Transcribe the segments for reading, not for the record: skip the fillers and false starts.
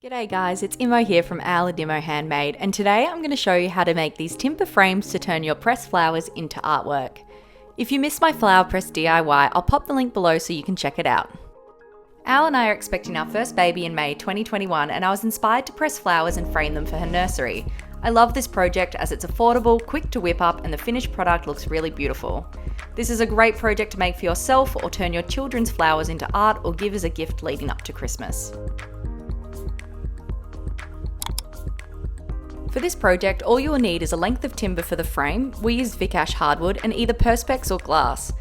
G'day guys, it's Imo here from Owl and Imo Handmade, and today I'm going to show you how to make these timber frames to turn your pressed flowers into artwork. If you missed my flower press DIY, I'll pop the link below so you can check it out. Owl and I are expecting our first baby in May 2021, and I was inspired to press flowers and frame them for her nursery. I love this project as it's affordable, quick to whip up, and the finished product looks really beautiful. This is a great project to make for yourself or turn your children's flowers into art or give as a gift leading up to Christmas. For this project, all you will need is a length of timber for the frame. We use Vic Ash hardwood and either perspex or glass.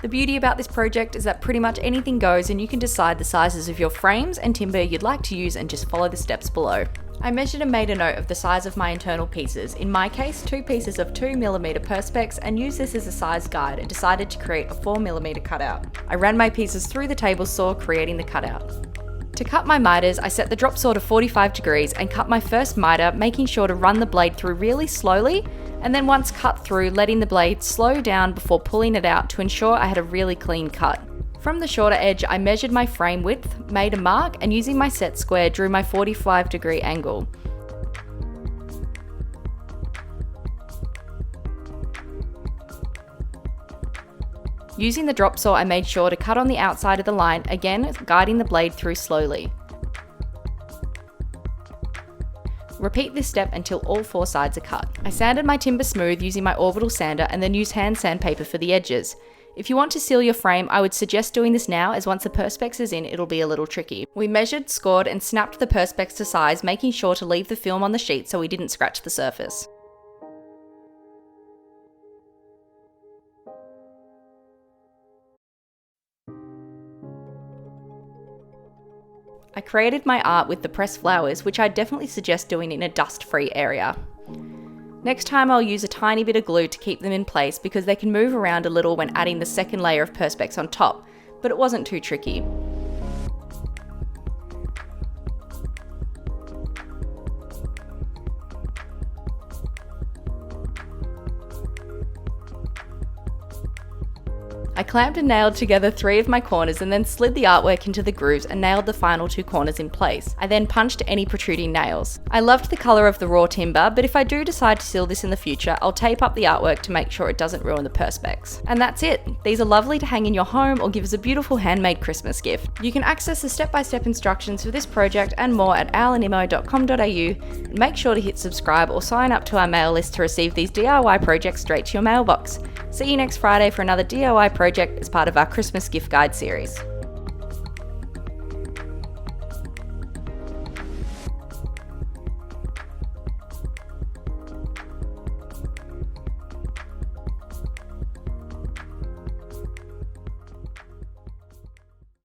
The beauty about this project is that pretty much anything goes and you can decide the sizes of your frames and timber you'd like to use and just follow the steps below. I measured and made a note of the size of my internal pieces, in my case 2 pieces of 2mm perspex, and used this as a size guide and decided to create a 4mm cutout. I ran my pieces through the table saw, creating the cutout. To cut my miters, I set the drop saw to 45 degrees and cut my first miter, making sure to run the blade through really slowly, and then once cut through, letting the blade slow down before pulling it out to ensure I had a really clean cut. From the shorter edge, I measured my frame width, made a mark, and using my set square, drew my 45-degree angle. Using the drop saw, I made sure to cut on the outside of the line, again guiding the blade through slowly. Repeat this step until all 4 sides are cut. I sanded my timber smooth using my orbital sander and then used hand sandpaper for the edges. If you want to seal your frame, I would suggest doing this now, as once the perspex is in, it'll be a little tricky. We measured, scored, and snapped the perspex to size, making sure to leave the film on the sheet so we didn't scratch the surface. I created my art with the pressed flowers, which I definitely suggest doing in a dust-free area. Next time I'll use a tiny bit of glue to keep them in place because they can move around a little when adding the second layer of perspex on top, but it wasn't too tricky. I clamped and nailed together 3 of my corners and then slid the artwork into the grooves and nailed the final 2 corners in place. I then punched any protruding nails. I loved the colour of the raw timber, but if I do decide to seal this in the future, I'll tape up the artwork to make sure it doesn't ruin the perspex. And that's it! These are lovely to hang in your home or give as a beautiful handmade Christmas gift. You can access the step-by-step instructions for this project and more at owlandimo.com.au, and make sure to hit subscribe or sign up to our mail list to receive these DIY projects straight to your mailbox. See you next Friday for another DIY project as part of our Christmas gift guide series.